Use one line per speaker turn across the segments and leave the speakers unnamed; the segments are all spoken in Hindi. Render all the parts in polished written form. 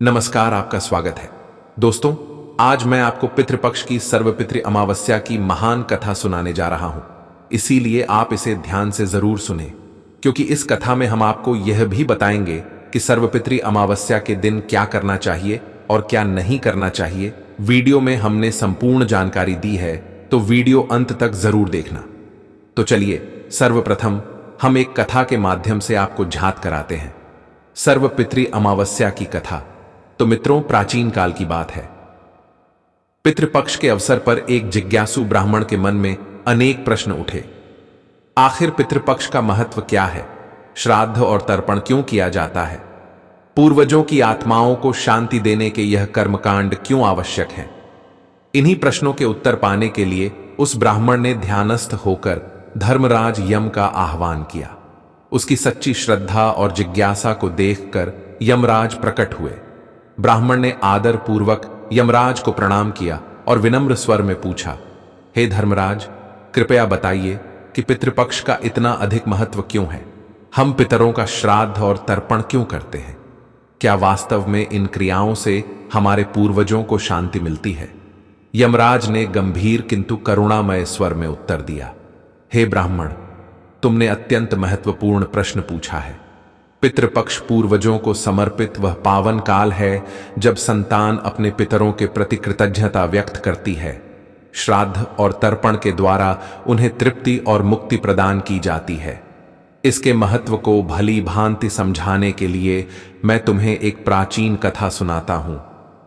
नमस्कार, आपका स्वागत है। दोस्तों, आज मैं आपको पितृपक्ष की सर्वपितृ अमावस्या की महान कथा सुनाने जा रहा हूं। इसीलिए आप इसे ध्यान से जरूर सुनें, क्योंकि इस कथा में हम आपको यह भी बताएंगे कि सर्वपितृ अमावस्या के दिन क्या करना चाहिए और क्या नहीं करना चाहिए। वीडियो में हमने संपूर्ण जानकारी दी है, तो वीडियो अंत तक जरूर देखना। तो चलिए, सर्वप्रथम हम एक कथा के माध्यम से आपको झांक कराते हैं। सर्वपितृ अमावस्या की कथा। तो मित्रों, प्राचीन काल की बात है। पितृपक्ष के अवसर पर एक जिज्ञासु ब्राह्मण के मन में अनेक प्रश्न उठे। आखिर पितृपक्ष का महत्व क्या है? श्राद्ध और तर्पण क्यों किया जाता है? पूर्वजों की आत्माओं को शांति देने के यह कर्मकांड क्यों आवश्यक हैं? इन्हीं प्रश्नों के उत्तर पाने के लिए उस ब्राह्मण ने ध्यानस्थ होकर धर्मराज यम का आह्वान किया। उसकी सच्ची श्रद्धा और जिज्ञासा को देखकर यमराज प्रकट हुए। ब्राह्मण ने आदर पूर्वक यमराज को प्रणाम किया और विनम्र स्वर में पूछा, हे धर्मराज, कृपया बताइए कि पितृपक्ष का इतना अधिक महत्व क्यों है? हम पितरों का श्राद्ध और तर्पण क्यों करते हैं? क्या वास्तव में इन क्रियाओं से हमारे पूर्वजों को शांति मिलती है? यमराज ने गंभीर किंतु करुणामय स्वर में उत्तर दिया, हे ब्राह्मण, तुमने अत्यंत महत्वपूर्ण प्रश्न पूछा है। पितृपक्ष पूर्वजों को समर्पित वह पावन काल है जब संतान अपने पितरों के प्रति कृतज्ञता व्यक्त करती है। श्राद्ध और तर्पण के द्वारा उन्हें तृप्ति और मुक्ति प्रदान की जाती है। इसके महत्व को भली भांति समझाने के लिए मैं तुम्हें एक प्राचीन कथा सुनाता हूं।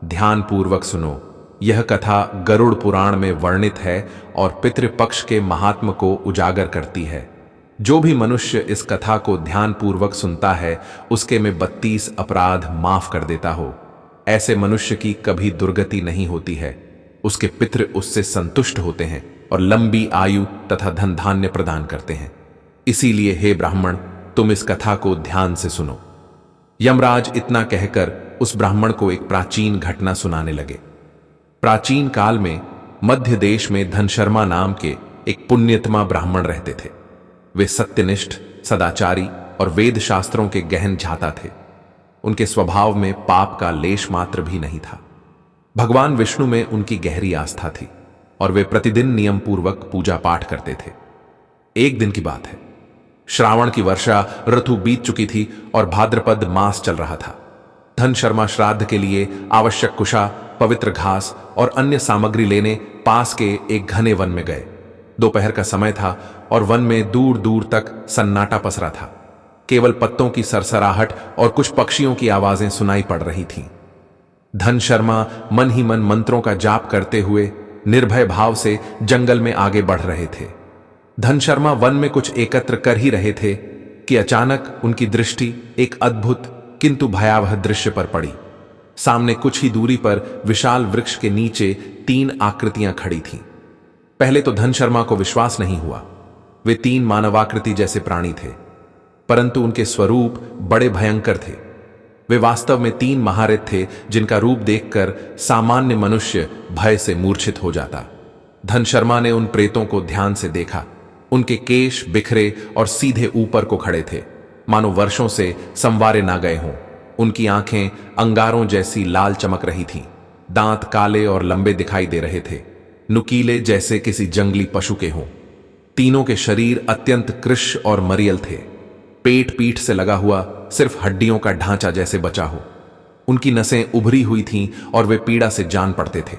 ध्यानपूर्वक सुनो। यह कथा गरुड़ पुराण में वर्णित है और पितृपक्ष के महात्म को उजागर करती है। जो भी मनुष्य इस कथा को ध्यानपूर्वक सुनता है, उसके में 32 अपराध माफ कर देता हो। ऐसे मनुष्य की कभी दुर्गति नहीं होती है। उसके पितृ उससे संतुष्ट होते हैं और लंबी आयु तथा धन धान्य प्रदान करते हैं। इसीलिए हे ब्राह्मण, तुम इस कथा को ध्यान से सुनो। यमराज इतना कहकर उस ब्राह्मण को एक प्राचीन घटना सुनाने लगे। प्राचीन काल में मध्य देश में धनशर्मा नाम के एक पुण्यतमा ब्राह्मण रहते थे। वे सत्यनिष्ठ, सदाचारी और वेद शास्त्रों के गहन झाता थे। उनके स्वभाव में पाप का लेश मात्र भी नहीं था। भगवान विष्णु में उनकी गहरी आस्था थी और वे प्रतिदिन नियम पूर्वक पूजा पाठ करते थे। एक दिन की बात है। श्रावण की वर्षा ऋतु बीत चुकी थी और भाद्रपद मास चल रहा था। धनशर्मा श्राद्ध के लिए आवश्यक कुशा, पवित्र घास और अन्य सामग्री लेने पास के एक घने वन में गए। दोपहर का समय था और वन में दूर दूर तक सन्नाटा पसरा था। केवल पत्तों की सरसराहट और कुछ पक्षियों की आवाजें सुनाई पड़ रही थीं। धनशर्मा मन ही मन मंत्रों का जाप करते हुए निर्भय भाव से जंगल में आगे बढ़ रहे थे। धनशर्मा वन में कुछ एकत्र कर ही रहे थे कि अचानक उनकी दृष्टि एक अद्भुत किंतु भयावह दृश्य पर पड़ी। सामने कुछ ही दूरी पर विशाल वृक्ष के नीचे 3 आकृतियां खड़ी थीं। पहले तो धनशर्मा को विश्वास नहीं हुआ। वे 3 मानवाकृति जैसे प्राणी थे, परंतु उनके स्वरूप बड़े भयंकर थे। वे वास्तव में 3 महारथ थे जिनका रूप देखकर सामान्य मनुष्य भय से मूर्छित हो जाता। धनशर्मा ने उन प्रेतों को ध्यान से देखा। उनके केश बिखरे और सीधे ऊपर को खड़े थे, मानो वर्षों से संवारे ना गए हों। उनकी आंखें अंगारों जैसी लाल चमक रही थीं। दांत काले और लंबे दिखाई दे रहे थे, नुकीले जैसे किसी जंगली पशु के हों। तीनों के शरीर अत्यंत कृश और मरियल थे। पेट पीठ से लगा हुआ सिर्फ हड्डियों का ढांचा जैसे बचा हो। उनकी नसें उभरी हुई थीं और वे पीड़ा से जान पड़ते थे।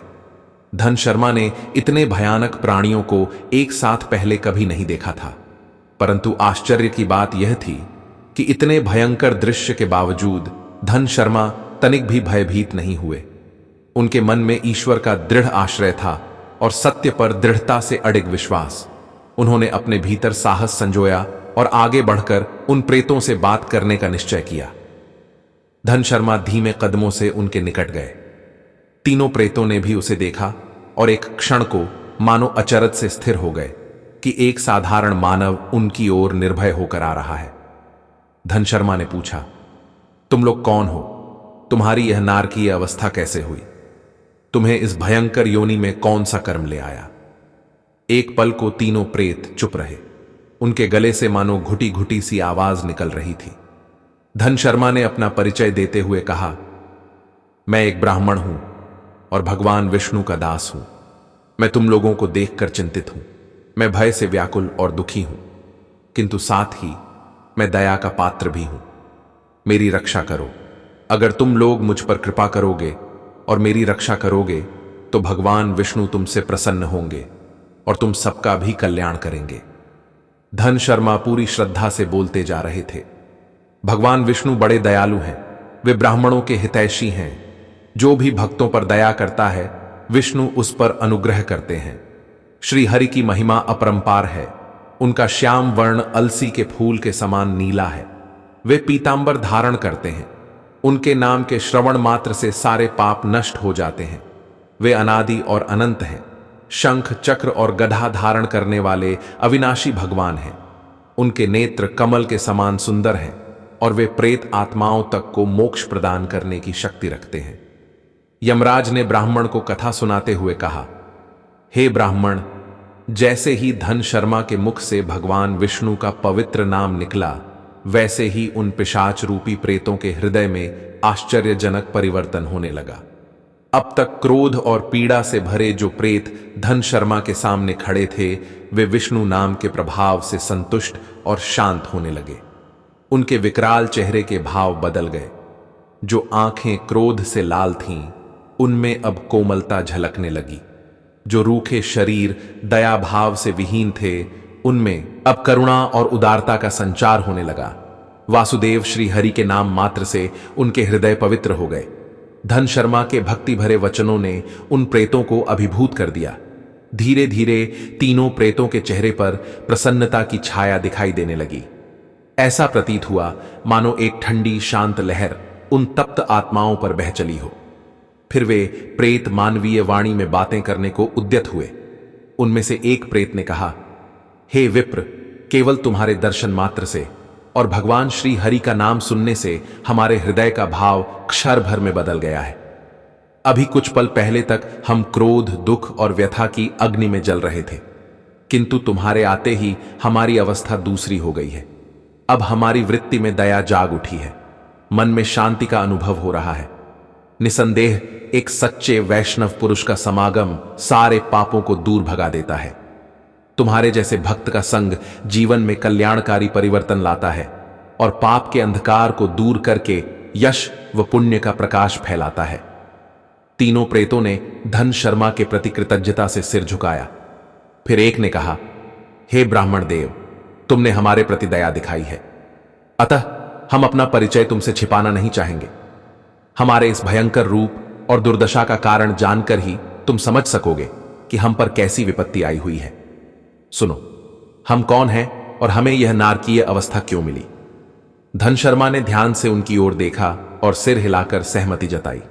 धनशर्मा ने इतने भयानक प्राणियों को एक साथ पहले कभी नहीं देखा था, परंतु आश्चर्य की बात यह थी कि इतने भयंकर दृश्य के बावजूद धनशर्मा तनिक भी भयभीत नहीं हुए। उनके मन में ईश्वर का दृढ़ आश्रय था और सत्य पर दृढ़ता से अडिग विश्वास। उन्होंने अपने भीतर साहस संजोया और आगे बढ़कर उन प्रेतों से बात करने का निश्चय किया। धनशर्मा धीमे कदमों से उनके निकट गए। तीनों प्रेतों ने भी उसे देखा और एक क्षण को मानो अचरज से स्थिर हो गए कि एक साधारण मानव उनकी ओर निर्भय होकर आ रहा है। धनशर्मा ने पूछा, तुम लोग कौन हो? तुम्हारी यह नारकीय अवस्था कैसे हुई? तुम्हें इस भयंकर योनि में कौन सा कर्म ले आया? एक पल को तीनों प्रेत चुप रहे। उनके गले से मानो घुटी घुटी सी आवाज निकल रही थी। धनशर्मा ने अपना परिचय देते हुए कहा, मैं एक ब्राह्मण हूं और भगवान विष्णु का दास हूं। मैं तुम लोगों को देखकर चिंतित हूं। मैं भय से व्याकुल और दुखी हूं, किंतु साथ ही मैं दया का पात्र भी हूं। मेरी रक्षा करो। अगर तुम लोग मुझ पर कृपा करोगे और मेरी रक्षा करोगे तो भगवान विष्णु तुमसे प्रसन्न होंगे और तुम सबका भी कल्याण करेंगे। धन शर्मा पूरी श्रद्धा से बोलते जा रहे थे। भगवान विष्णु बड़े दयालु हैं। वे ब्राह्मणों के हितैषी हैं। जो भी भक्तों पर दया करता है विष्णु उस पर अनुग्रह करते हैं। श्री हरि की महिमा अपरंपार है। उनका श्याम वर्ण अलसी के फूल के समान नीला है। वे पीतांबर धारण करते हैं। उनके नाम के श्रवण मात्र से सारे पाप नष्ट हो जाते हैं। वे अनादि और अनंत हैं। शंख चक्र और गदा धारण करने वाले अविनाशी भगवान हैं। उनके नेत्र कमल के समान सुंदर हैं और वे प्रेत आत्माओं तक को मोक्ष प्रदान करने की शक्ति रखते हैं। यमराज ने ब्राह्मण को कथा सुनाते हुए कहा, हे ब्राह्मण, जैसे ही धन शर्मा के मुख से भगवान विष्णु का पवित्र नाम निकला, वैसे ही उन पिशाच रूपी प्रेतों के हृदय में आश्चर्यजनक परिवर्तन होने लगा। अब तक क्रोध और पीड़ा से भरे जो प्रेत धन शर्मा के सामने खड़े थे, वे विष्णु नाम के प्रभाव से संतुष्ट और शांत होने लगे। उनके विकराल चेहरे के भाव बदल गए। जो आंखें क्रोध से लाल थीं, उनमें अब कोमलता झलकने लगी। जो रूखे शरीर दया भाव से विहीन थे, उनमें अब करुणा और उदारता का संचार होने लगा। वासुदेव श्री हरि के नाम मात्र से उनके हृदय पवित्र हो गए। धन शर्मा के भक्ति भरे वचनों ने उन प्रेतों को अभिभूत कर दिया। धीरे धीरे तीनों प्रेतों के चेहरे पर प्रसन्नता की छाया दिखाई देने लगी। ऐसा प्रतीत हुआ मानो एक ठंडी शांत लहर उन तप्त आत्माओं पर बह चली हो। फिर वे प्रेत मानवीय वाणी में बातें करने को उद्यत हुए। उनमें से एक प्रेत ने कहा, हे विप्र, केवल तुम्हारे दर्शन मात्र से और भगवान श्री हरि का नाम सुनने से हमारे हृदय का भाव क्षर भर में बदल गया है। अभी कुछ पल पहले तक हम क्रोध, दुख और व्यथा की अग्नि में जल रहे थे, किंतु तुम्हारे आते ही हमारी अवस्था दूसरी हो गई है। अब हमारी वृत्ति में दया जाग उठी है। मन में शांति का अनुभव हो रहा है। निसंदेह एक सच्चे वैष्णव पुरुष का समागम सारे पापों को दूर भगा देता है। तुम्हारे जैसे भक्त का संग जीवन में कल्याणकारी परिवर्तन लाता है और पाप के अंधकार को दूर करके यश व पुण्य का प्रकाश फैलाता है। तीनों प्रेतों ने धन शर्मा के प्रति कृतज्ञता से सिर झुकाया। फिर एक ने कहा, हे ब्राह्मण देव, तुमने हमारे प्रति दया दिखाई है, अतः हम अपना परिचय तुमसे छिपाना नहीं चाहेंगे। हमारे इस भयंकर रूप और दुर्दशा का कारण जानकर ही तुम समझ सकोगे कि हम पर कैसी विपत्ति आई हुई है। सुनो, हम कौन हैं और हमें यह नारकीय अवस्था क्यों मिली। धन शर्मा ने ध्यान से उनकी ओर देखा और सिर हिलाकर सहमति जताई।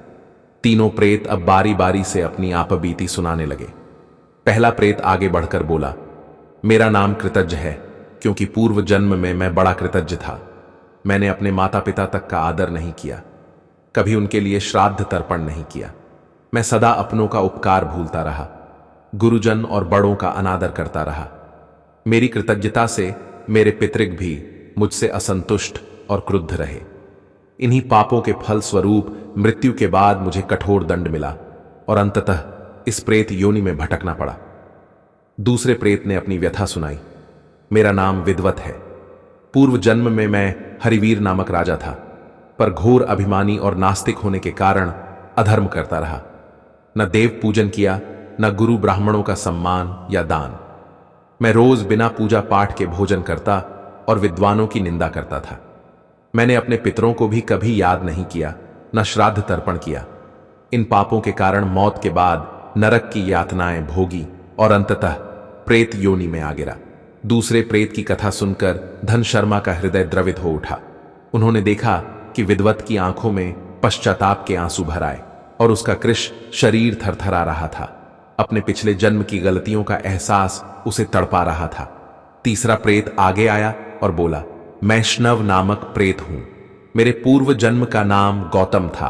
तीनों प्रेत अब बारी बारी से अपनी आपबीती सुनाने लगे। पहला प्रेत आगे बढ़कर बोला, मेरा नाम कृतज्ञ है, क्योंकि पूर्व जन्म में मैं बड़ा कृतज्ञ था। मैंने अपने माता पिता तक का आदर नहीं किया, कभी उनके लिए श्राद्ध तर्पण नहीं किया। मैं सदा अपनों का उपकार भूलता रहा, गुरुजन और बड़ों का अनादर करता रहा। मेरी कृतज्ञता से मेरे पितृग भी मुझसे असंतुष्ट और क्रुद्ध रहे। इन्हीं पापों के फल स्वरूप मृत्यु के बाद मुझे कठोर दंड मिला और अंततः इस प्रेत योनि में भटकना पड़ा। दूसरे प्रेत ने अपनी व्यथा सुनाई। मेरा नाम विद्वत है। पूर्व जन्म में मैं हरिवीर नामक राजा था, पर घोर अभिमानी और नास्तिक होने के कारण अधर्म करता रहा। न देव पूजन किया, न गुरु ब्राह्मणों का सम्मान या दान। मैं रोज बिना पूजा पाठ के भोजन करता और विद्वानों की निंदा करता था। मैंने अपने पितरों को भी कभी याद नहीं किया, न श्राद्ध तर्पण किया। इन पापों के कारण मौत के बाद नरक की यातनाएं भोगी और अंततः प्रेत योनि में आ गिरा। दूसरे प्रेत की कथा सुनकर धन शर्मा का हृदय द्रवित हो उठा। उन्होंने देखा कि विद्वत की आंखों में पश्चाताप के आंसू भर आए और उसका कृश शरीर थरथरा रहा था। अपने पिछले जन्म की गलतियों का एहसास उसे तड़पा रहा था। तीसरा प्रेत आगे आया और बोला, मैं शनव नामक प्रेत हूं। मेरे पूर्व जन्म का नाम गौतम था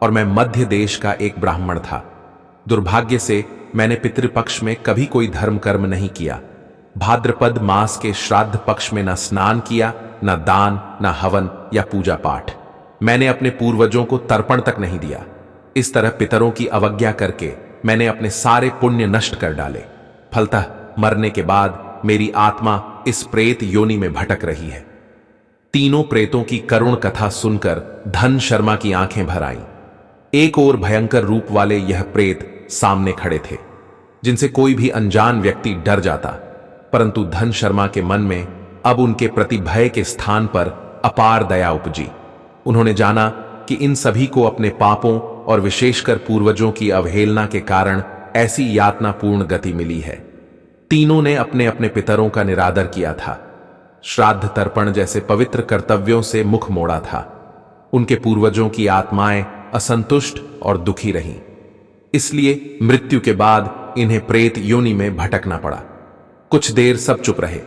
और मैं मध्य देश का एक ब्राह्मण था। दुर्भाग्य से मैंने पितृपक्ष में कभी कोई धर्म कर्म नहीं किया। भाद्रपद मास के श्राद्ध पक्ष में न स्नान किया, न दान, न हवन या पूजा पाठ। मैंने अपने पूर्वजों को तर्पण तक नहीं दिया। इस तरह पितरों की अवज्ञा करके मैंने अपने सारे पुण्य नष्ट कर डाले। फलतः मरने के बाद मेरी आत्मा इस प्रेत योनि में भटक रही है। तीनों प्रेतों की करुण कथा सुनकर धन शर्मा की आंखें भर आईं। एक और भयंकर रूप वाले यह प्रेत सामने खड़े थे, जिनसे कोई भी अनजान व्यक्ति डर जाता, परंतु धन शर्मा के मन में अब उनके प्रति भय के स्थान पर अपार दया उपजी। उन्होंने जाना कि इन सभी को अपने पापों और विशेषकर पूर्वजों की अवहेलना के कारण ऐसी यातनापूर्ण गति मिली है। तीनों ने अपने अपने पितरों का निरादर किया था, श्राद्ध तर्पण जैसे पवित्र कर्तव्यों से मुख मोड़ा था। उनके पूर्वजों की आत्माएं असंतुष्ट और दुखी रहीं, इसलिए मृत्यु के बाद इन्हें प्रेत योनि में भटकना पड़ा। कुछ देर सब चुप रहे।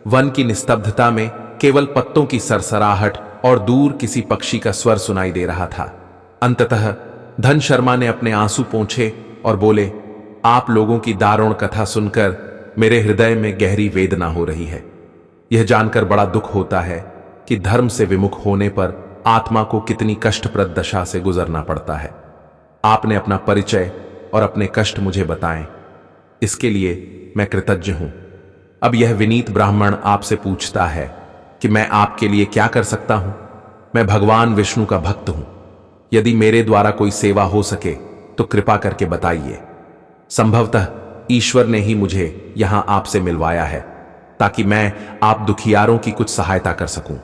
वन की निस्तब्धता में केवल पत्तों की सरसराहट और दूर किसी पक्षी का स्वर सुनाई दे रहा था। अंततः धन शर्मा ने अपने आंसू पोंछे और बोले, आप लोगों की दारुण कथा सुनकर मेरे हृदय में गहरी वेदना हो रही है। यह जानकर बड़ा दुख होता है कि धर्म से विमुख होने पर आत्मा को कितनी कष्टप्रद दशा से गुजरना पड़ता है। आपने अपना परिचय और अपने कष्ट मुझे बताएं, इसके लिए मैं कृतज्ञ हूं। अब यह विनीत ब्राह्मण आपसे पूछता है कि मैं आपके लिए क्या कर सकता हूं। मैं भगवान विष्णु का भक्त हूं। यदि मेरे द्वारा कोई सेवा हो सके तो कृपा करके बताइए। संभवतः ईश्वर ने ही मुझे यहां आपसे मिलवाया है, ताकि मैं आप दुखियारों की कुछ सहायता कर सकूं।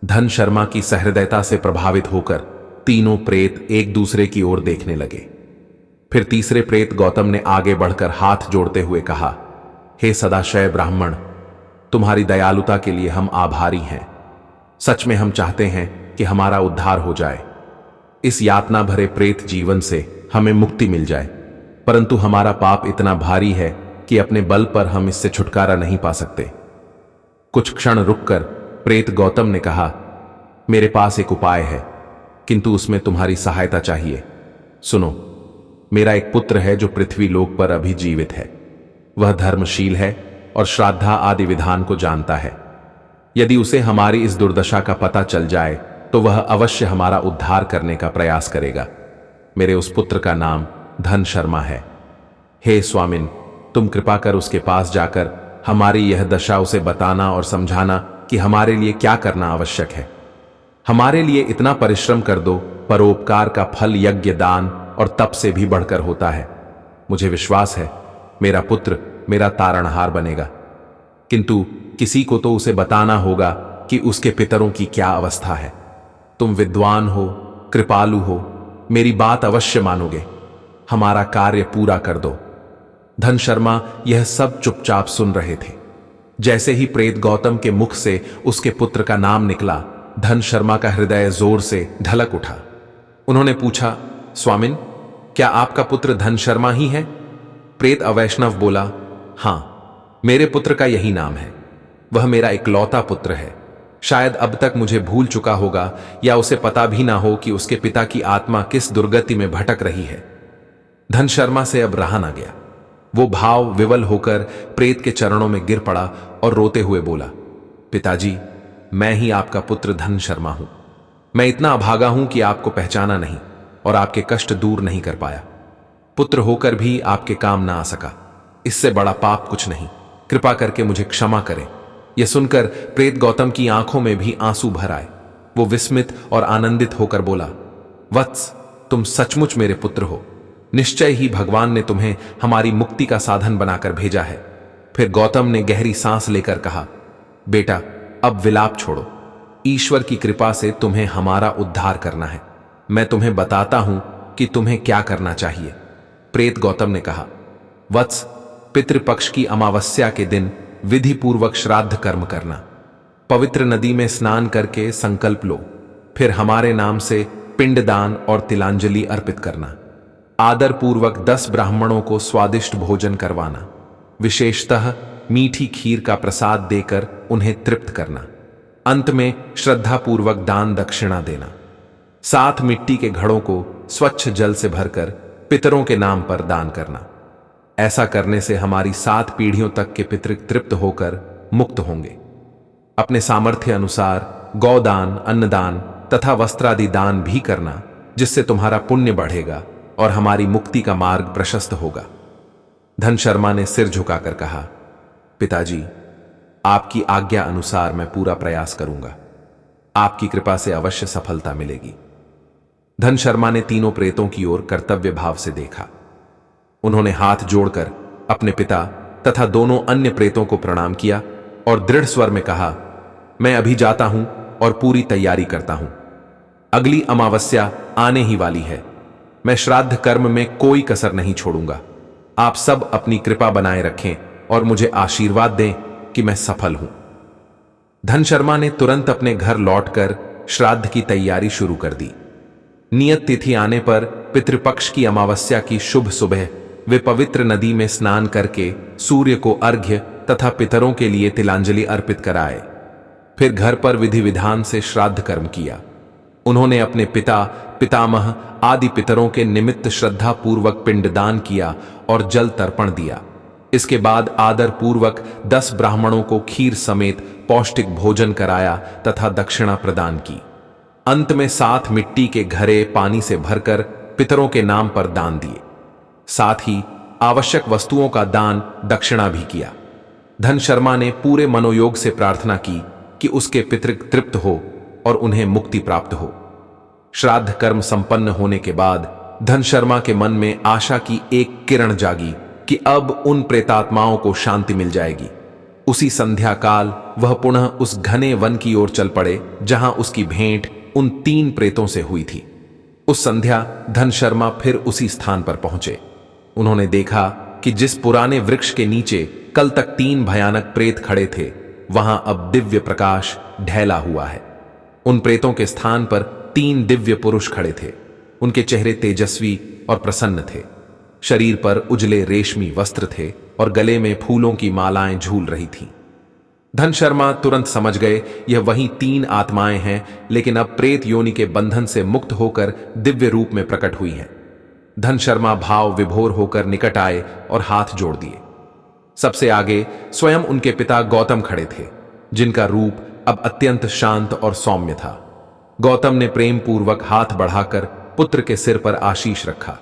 धन शर्मा की सहृदयता से प्रभावित होकर तीनों प्रेत एक दूसरे की ओर देखने लगे। फिर तीसरे प्रेत गौतम ने आगे बढ़कर हाथ जोड़ते हुए कहा, हे सदाशय ब्राह्मण, तुम्हारी दयालुता के लिए हम आभारी हैं। सच में हम चाहते हैं कि हमारा उद्धार हो जाए। इस यातना भरे प्रेत जीवन से हमें मुक्ति मिल जाए, परंतु हमारा पाप इतना भारी है कि अपने बल पर हम इससे छुटकारा नहीं पा सकते। कुछ क्षण रुककर प्रेत गौतम ने कहा, मेरे पास एक उपाय है, किंतु उसमें तुम्हारी सहायता चाहिए। सुनो, मेरा एक पुत्र है जो पृथ्वी लोक पर अभी जीवित है। वह धर्मशील है और श्राद्धा आदि विधान को जानता है। यदि उसे हमारी इस दुर्दशा का पता चल जाए तो वह अवश्य हमारा उद्धार करने का प्रयास करेगा। मेरे उस पुत्र का नाम धन शर्मा है। हे स्वामिन, तुम कृपा कर उसके पास जाकर हमारी यह दशा उसे बताना और समझाना कि हमारे लिए क्या करना आवश्यक है। हमारे लिए इतना परिश्रम कर दो, परोपकार का फल यज्ञ, दान और तप से भी बढ़कर होता है। मुझे विश्वास है मेरा पुत्र मेरा तारणहार बनेगा, किंतु किसी को तो उसे बताना होगा कि उसके पितरों की क्या अवस्था है। तुम विद्वान हो, कृपालु हो, मेरी बात अवश्य मानोगे। हमारा कार्य पूरा कर दो। धन शर्मा यह सब चुपचाप सुन रहे थे। जैसे ही प्रेत गौतम के मुख से उसके पुत्र का नाम निकला, धन शर्मा का हृदय जोर से ढलक उठा। उन्होंने पूछा, स्वामिन, क्या आपका पुत्र धन शर्मा ही है? प्रेत अवैष्णव बोला, हां, मेरे पुत्र का यही नाम है। वह मेरा इकलौता पुत्र है। शायद अब तक मुझे भूल चुका होगा या उसे पता भी ना हो कि उसके पिता की आत्मा किस दुर्गति में भटक रही है। धन शर्मा से अब रहा ना गया। वो भाव विवल होकर प्रेत के चरणों में गिर पड़ा और रोते हुए बोला, पिताजी, मैं ही आपका पुत्र धन शर्मा हूं। मैं इतना अभागा हूं कि आपको पहचाना नहीं और आपके कष्ट दूर नहीं कर पाया। पुत्र होकर भी आपके काम ना आ सका। इससे बड़ा पाप कुछ नहीं। कृपा करके मुझे क्षमा करें। यह सुनकर प्रेत गौतम की आंखों में भी आंसू भर आए। वो विस्मित और आनंदित होकर बोला, वत्स, तुम सचमुच मेरे पुत्र हो। निश्चय ही भगवान ने तुम्हें हमारी मुक्ति का साधन बनाकर भेजा है। फिर गौतम ने गहरी सांस लेकर कहा, बेटा, अब विलाप छोड़ो। ईश्वर की कृपा से तुम्हें हमारा उद्धार करना है। मैं तुम्हें बताता हूं कि तुम्हें क्या करना चाहिए। प्रेत गौतम ने कहा, वत्स, पितृपक्ष की अमावस्या के दिन विधि पूर्वक श्राद्ध कर्म करना। पवित्र नदी में स्नान करके संकल्प लो। फिर हमारे नाम से पिंडदान और तिलांजलि अर्पित करना। आदर पूर्वक 10 ब्राह्मणों को स्वादिष्ट भोजन करवाना। विशेषतः मीठी खीर का प्रसाद देकर उन्हें तृप्त करना। अंत में श्रद्धा पूर्वक दान दक्षिणा देना। 7 मिट्टी के घड़ों को स्वच्छ जल से भरकर पितरों के नाम पर दान करना। ऐसा करने से हमारी 7 पीढ़ियों तक के पितृ तृप्त होकर मुक्त होंगे। अपने सामर्थ्य अनुसार गौदान, अन्नदान तथा वस्त्रादि दान भी करना जिससे तुम्हारा पुण्य बढ़ेगा और हमारी मुक्ति का मार्ग प्रशस्त होगा। धन शर्मा ने सिर झुकाकर कहा, पिताजी, आपकी आज्ञा अनुसार मैं पूरा प्रयास करूंगा। आपकी कृपा से अवश्य सफलता मिलेगी। धन शर्मा ने तीनों प्रेतों की ओर कर्तव्य भाव से देखा। उन्होंने हाथ जोड़कर अपने पिता तथा दोनों अन्य प्रेतों को प्रणाम किया और दृढ़ स्वर में कहा, मैं अभी जाता हूं और पूरी तैयारी करता हूं। अगली अमावस्या आने ही वाली है। मैं श्राद्ध कर्म में कोई कसर नहीं छोड़ूंगा। आप सब अपनी कृपा बनाए रखें और मुझे आशीर्वाद दें कि मैं सफल हूं। धन शर्मा ने तुरंत अपने घर लौटकर श्राद्ध की तैयारी शुरू कर दी। नियत तिथि आने पर पितृपक्ष की अमावस्या की शुभ सुबह वे पवित्र नदी में स्नान करके सूर्य को अर्घ्य तथा पितरों के लिए तिलांजलि अर्पित कराए। फिर घर पर विधि विधान से श्राद्ध कर्म किया। उन्होंने अपने पिता, पितामह आदि पितरों के निमित्त श्रद्धा पूर्वक पिंडदान किया और जल तर्पण दिया। इसके बाद आदर पूर्वक 10 ब्राह्मणों को खीर समेत पौष्टिक भोजन कराया तथा दक्षिणा प्रदान की। अंत में 7 मिट्टी के घड़े पानी से भरकर पितरों के नाम पर दान दिए। साथ ही आवश्यक वस्तुओं का दान दक्षिणा भी किया। धन शर्मा ने पूरे मनोयोग से प्रार्थना की कि उसके पितृ तृप्त हो और उन्हें मुक्ति प्राप्त हो। श्राद्ध कर्म संपन्न होने के बाद धन शर्मा के मन में आशा की एक किरण जागी कि अब उन प्रेतात्माओं को शांति मिल जाएगी। उसी संध्या काल वह पुनः उस घने वन की ओर चल पड़े जहां उसकी भेंट उन 3 प्रेतों से हुई थी। उस संध्या धन शर्मा फिर उसी स्थान पर पहुंचे। उन्होंने देखा कि जिस पुराने वृक्ष के नीचे कल तक 3 भयानक प्रेत खड़े थे, वहां अब दिव्य प्रकाश ढैला हुआ है। उन प्रेतों के स्थान पर 3 दिव्य पुरुष खड़े थे। उनके चेहरे तेजस्वी और प्रसन्न थे। शरीर पर उजले रेशमी वस्त्र थे और गले में फूलों की मालाएं झूल रही थीं। धन शर्मा तुरंत समझ गए यह वही 3 आत्माएं हैं, लेकिन अब प्रेत योनि के बंधन से मुक्त होकर दिव्य रूप में प्रकट हुई हैं। धन शर्मा भाव विभोर होकर निकट आए और हाथ जोड़ दिए। सबसे आगे स्वयं उनके पिता गौतम खड़े थे, जिनका रूप अब अत्यंत शांत और सौम्य था। गौतम ने प्रेम पूर्वक हाथ बढ़ाकर पुत्र के सिर पर आशीष रखा।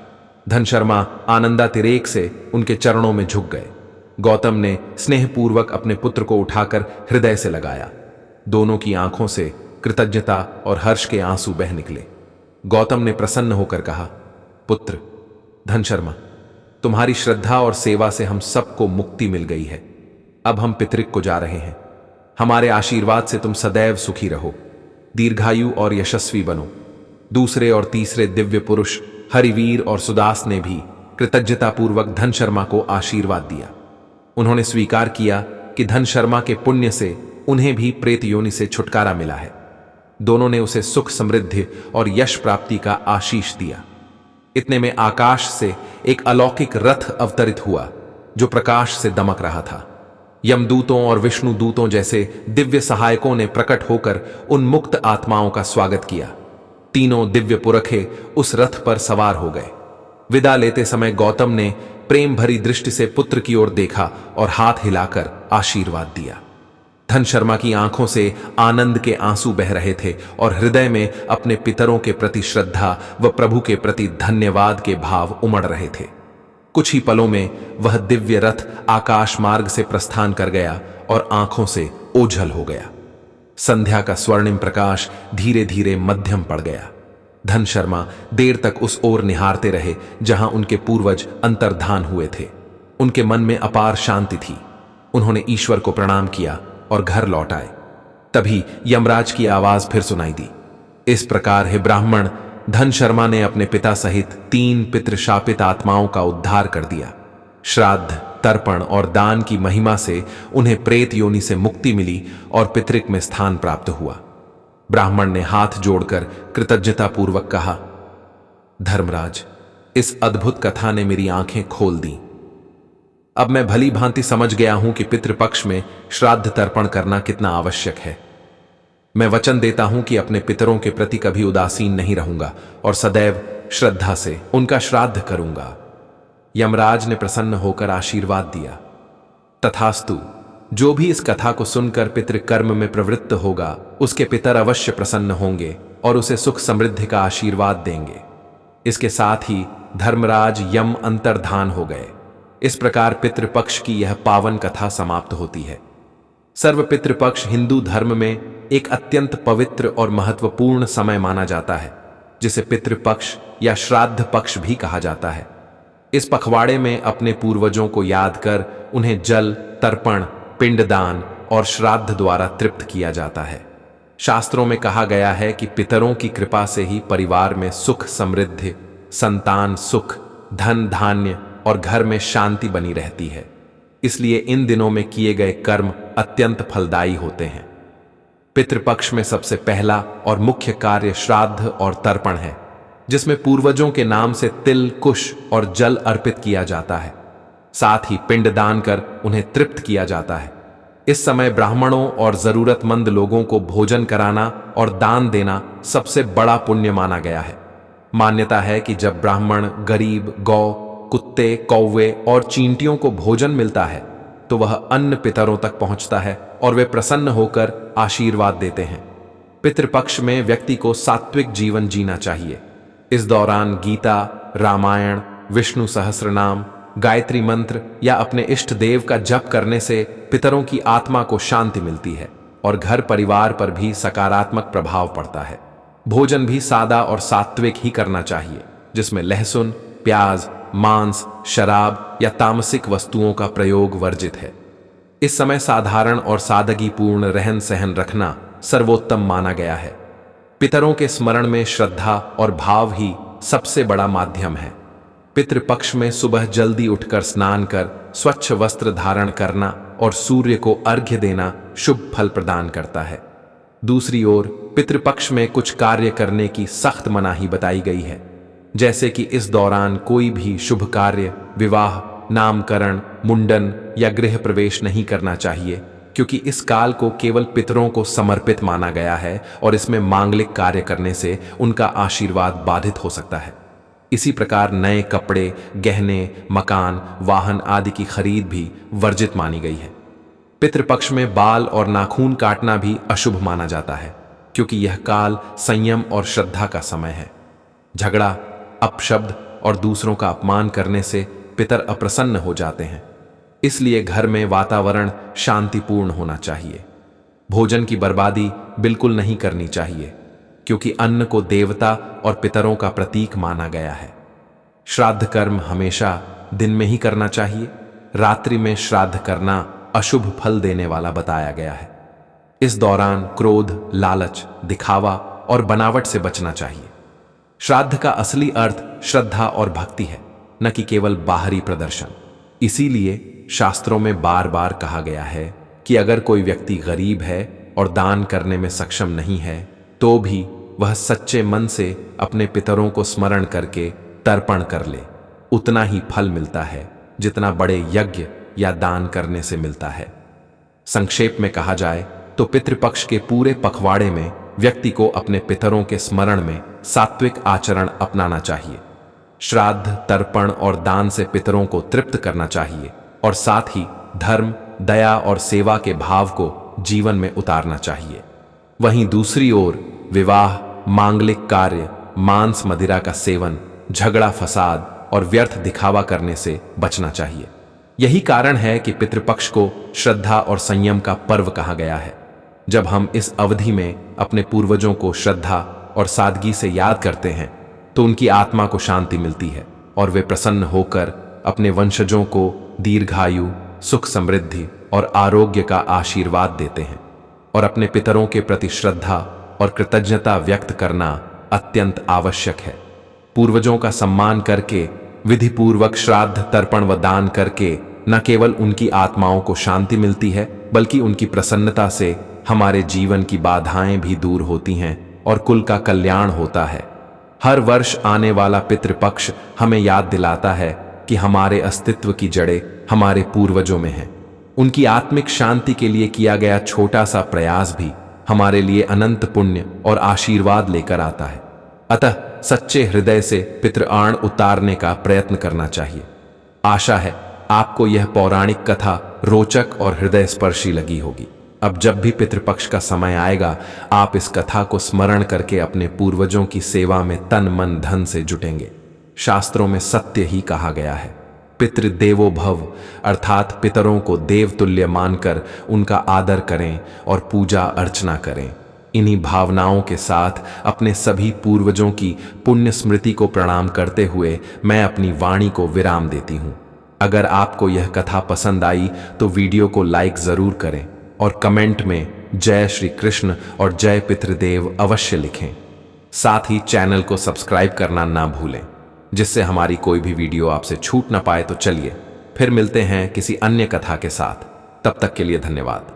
धन शर्मा आनंदातिरेक से उनके चरणों में झुक गए। गौतम ने स्नेहपूर्वक अपने पुत्र को उठाकर हृदय से लगाया। दोनों की आंखों से कृतज्ञता और हर्ष के आंसू बह निकले। गौतम ने प्रसन्न होकर कहा, पुत्र धन शर्मा, तुम्हारी श्रद्धा और सेवा से हम सबको मुक्ति मिल गई है। अब हम पितृक को जा रहे हैं। हमारे आशीर्वाद से तुम सदैव सुखी रहो, दीर्घायु और यशस्वी बनो। दूसरे और तीसरे दिव्य पुरुष हरिवीर और सुदास ने भी कृतज्ञतापूर्वक धन शर्मा को आशीर्वाद दिया। उन्होंने स्वीकार किया कि धन शर्मा के पुण्य से उन्हें भी प्रेत योनि से छुटकारा मिला है। दोनों ने उसे सुख समृद्धि और यश प्राप्ति का आशीष दिया। इतने में आकाश से एक अलौकिक रथ अवतरित हुआ जो प्रकाश से दमक रहा था। यमदूतों और विष्णु दूतों जैसे दिव्य सहायकों ने प्रकट होकर उन मुक्त आत्माओं का स्वागत किया। तीनों दिव्य पुरखे उस रथ पर सवार हो गए। विदा लेते समय गौतम ने प्रेम भरी दृष्टि से पुत्र की ओर देखा और हाथ हिलाकर आशीर्वाद दिया। धन शर्मा की आंखों से आनंद के आंसू बह रहे थे और हृदय में अपने पितरों के प्रति श्रद्धा व प्रभु के प्रति धन्यवाद के भाव उमड़ रहे थे। कुछ ही पलों में वह दिव्य रथ आकाश मार्ग से प्रस्थान कर गया और आंखों से ओझल हो गया। संध्या का स्वर्णिम प्रकाश धीरे धीरे मध्यम पड़ गया। धन शर्मा देर तक उस ओर निहारते रहे जहां उनके पूर्वज अंतर्धान हुए थे। उनके मन में अपार शांति थी। उन्होंने ईश्वर को प्रणाम किया और घर लौट आए। तभी यमराज की आवाज फिर सुनाई दी, इस प्रकार हे ब्राह्मण, धन शर्मा ने अपने पिता सहित 3 पितृशापित आत्माओं का उद्धार कर दिया। श्राद्ध, तर्पण और दान की महिमा से उन्हें प्रेत योनि से मुक्ति मिली और पितृक में स्थान प्राप्त हुआ। ब्राह्मण ने हाथ जोड़कर कृतज्ञतापूर्वक कहा, धर्मराज, इस अद्भुत कथा ने मेरी आंखें खोल दी। अब मैं भली भांति समझ गया हूं कि पितृपक्ष में श्राद्ध तर्पण करना कितना आवश्यक है। मैं वचन देता हूं कि अपने पितरों के प्रति कभी उदासीन नहीं रहूंगा और सदैव श्रद्धा से उनका श्राद्ध करूंगा। यमराज ने प्रसन्न होकर आशीर्वाद दिया। तथास्तु, जो भी इस कथा को सुनकर पितृकर्म में प्रवृत्त होगा, उसके पितर अवश्य प्रसन्न होंगे और उसे सुख समृद्धि का आशीर्वाद देंगे। इसके साथ ही धर्मराज यम अंतर्धान हो गए। इस प्रकार पितृपक्ष की यह पावन कथा समाप्त होती है। सर्व पितृपक्ष हिंदू धर्म में एक अत्यंत पवित्र और महत्वपूर्ण समय माना जाता है, जिसे पितृपक्ष या श्राद्ध पक्ष भी कहा जाता है। इस पखवाड़े में अपने पूर्वजों को याद कर उन्हें जल, तर्पण, पिंडदान और श्राद्ध द्वारा तृप्त किया जाता है। शास्त्रों में कहा गया है कि पितरों की कृपा से ही परिवार में सुख समृद्धि, संतान सुख, धन धान्य और घर में शांति बनी रहती है। इसलिए इन दिनों में किए गए कर्म अत्यंत फलदायी होते हैं। पितृपक्ष में सबसे पहला और मुख्य कार्य श्राद्ध और तर्पण है, जिसमें पूर्वजों के नाम से तिल, कुश और जल अर्पित किया जाता है। साथ ही पिंडदान कर उन्हें तृप्त किया जाता है। इस समय ब्राह्मणों और जरूरतमंद लोगों को भोजन कराना और दान देना सबसे बड़ा पुण्य माना गया है। मान्यता है कि जब ब्राह्मण गरीब, गौ, कुत्ते, कौवे और चींटियों को भोजन मिलता है तो वह अन्न पितरों तक पहुंचता है और वे प्रसन्न होकर आशीर्वाद देते हैं। पितृपक्ष में व्यक्ति को सात्विक जीवन जीना चाहिए। इस दौरान गीता, रामायण, विष्णु सहस्रनाम, गायत्री मंत्र या अपने इष्ट देव का जप करने से पितरों की आत्मा को शांति मिलती है और घर परिवार पर भी सकारात्मक प्रभाव पड़ता है। भोजन भी सादा और सात्विक ही करना चाहिए, जिसमें लहसुन, प्याज, मांस, शराब या तामसिक वस्तुओं का प्रयोग वर्जित है। इस समय साधारण और सादगीपूर्ण रहन सहन रखना सर्वोत्तम माना गया है। पितरों के स्मरण में श्रद्धा और भाव ही सबसे बड़ा माध्यम है। पितृपक्ष में सुबह जल्दी उठकर स्नान कर स्वच्छ वस्त्र धारण करना और सूर्य को अर्घ्य देना शुभ फल प्रदान करता है। दूसरी ओर पितृपक्ष में कुछ कार्य करने की सख्त मनाही बताई गई है, जैसे कि इस दौरान कोई भी शुभ कार्य, विवाह, नामकरण, मुंडन या गृह प्रवेश नहीं करना चाहिए, क्योंकि इस काल को केवल पितरों को समर्पित माना गया है और इसमें मांगलिक कार्य करने से उनका आशीर्वाद बाधित हो सकता है। इसी प्रकार नए कपड़े, गहने, मकान, वाहन आदि की खरीद भी वर्जित मानी गई है। पितृपक्ष में बाल और नाखून काटना भी अशुभ माना जाता है, क्योंकि यह काल संयम और श्रद्धा का समय है। झगड़ा, अपशब्द और दूसरों का अपमान करने से पितर अप्रसन्न हो जाते हैं। इसलिए घर में वातावरण शांतिपूर्ण होना चाहिए। भोजन की बर्बादी बिल्कुल नहीं करनी चाहिए, क्योंकि अन्न को देवता और पितरों का प्रतीक माना गया है। श्राद्ध कर्म हमेशा दिन में ही करना चाहिए। रात्रि में श्राद्ध करना अशुभ फल देने वाला बताया गया है। इस दौरान क्रोध, लालच, दिखावा और बनावट से बचना चाहिए। श्राद्ध का असली अर्थ श्रद्धा और भक्ति है, न कि केवल बाहरी प्रदर्शन। इसीलिए शास्त्रों में बार बार कहा गया है कि अगर कोई व्यक्ति गरीब है और दान करने में सक्षम नहीं है, तो भी वह सच्चे मन से अपने पितरों को स्मरण करके तर्पण कर ले। उतना ही फल मिलता है जितना बड़े यज्ञ या दान करने से मिलता है। संक्षेप में कहा जाए तो पितृपक्ष के पूरे पखवाड़े में व्यक्ति को अपने पितरों के स्मरण में सात्विक आचरण अपनाना चाहिए। श्राद्ध, तर्पण और दान से पितरों को तृप्त करना चाहिए और साथ ही धर्म, दया और सेवा के भाव को जीवन में उतारना चाहिए। वहीं दूसरी ओर विवाह, मांगलिक कार्य, मांस मदिरा का सेवन, झगड़ा फसाद और व्यर्थ दिखावा करने से बचना चाहिए। यही कारण है कि पितृपक्ष को श्रद्धा और संयम का पर्व कहा गया है। जब हम इस अवधि में अपने पूर्वजों को श्रद्धा और सादगी से याद करते हैं तो उनकी आत्मा को शांति मिलती है और वे प्रसन्न होकर अपने वंशजों को दीर्घायु, सुख समृद्धि और आरोग्य का आशीर्वाद देते हैं। और अपने पितरों के प्रति श्रद्धा और कृतज्ञता व्यक्त करना अत्यंत आवश्यक है। पूर्वजों का सम्मान करके, विधिपूर्वक श्राद्ध, तर्पण व दान करके न केवल उनकी आत्माओं को शांति मिलती है, बल्कि उनकी प्रसन्नता से हमारे जीवन की बाधाएं भी दूर होती हैं और कुल का कल्याण होता है। हर वर्ष आने वाला पितृपक्ष हमें याद दिलाता है कि हमारे अस्तित्व की जड़ें हमारे पूर्वजों में हैं। उनकी आत्मिक शांति के लिए किया गया छोटा सा प्रयास भी हमारे लिए अनंत पुण्य और आशीर्वाद लेकर आता है। अतः सच्चे हृदय से पितृआण उतारने का प्रयत्न करना चाहिए। आशा है आपको यह पौराणिक कथा रोचक और हृदय स्पर्शी लगी होगी। अब जब भी पितृपक्ष का समय आएगा, आप इस कथा को स्मरण करके अपने पूर्वजों की सेवा में तन मन धन से जुटेंगे। शास्त्रों में सत्य ही कहा गया है, पितृदेवो भव, अर्थात पितरों को देवतुल्य मानकर उनका आदर करें और पूजा अर्चना करें। इन्हीं भावनाओं के साथ अपने सभी पूर्वजों की पुण्य स्मृति को प्रणाम करते हुए मैं अपनी वाणी को विराम देती हूँ। अगर आपको यह कथा पसंद आई तो वीडियो को लाइक जरूर करें और कमेंट में जय श्री कृष्ण और जय पितृदेव अवश्य लिखें। साथ ही चैनल को सब्सक्राइब करना ना भूलें, जिससे हमारी कोई भी वीडियो आपसे छूट ना पाए। तो चलिए फिर मिलते हैं किसी अन्य कथा के साथ। तब तक के लिए धन्यवाद।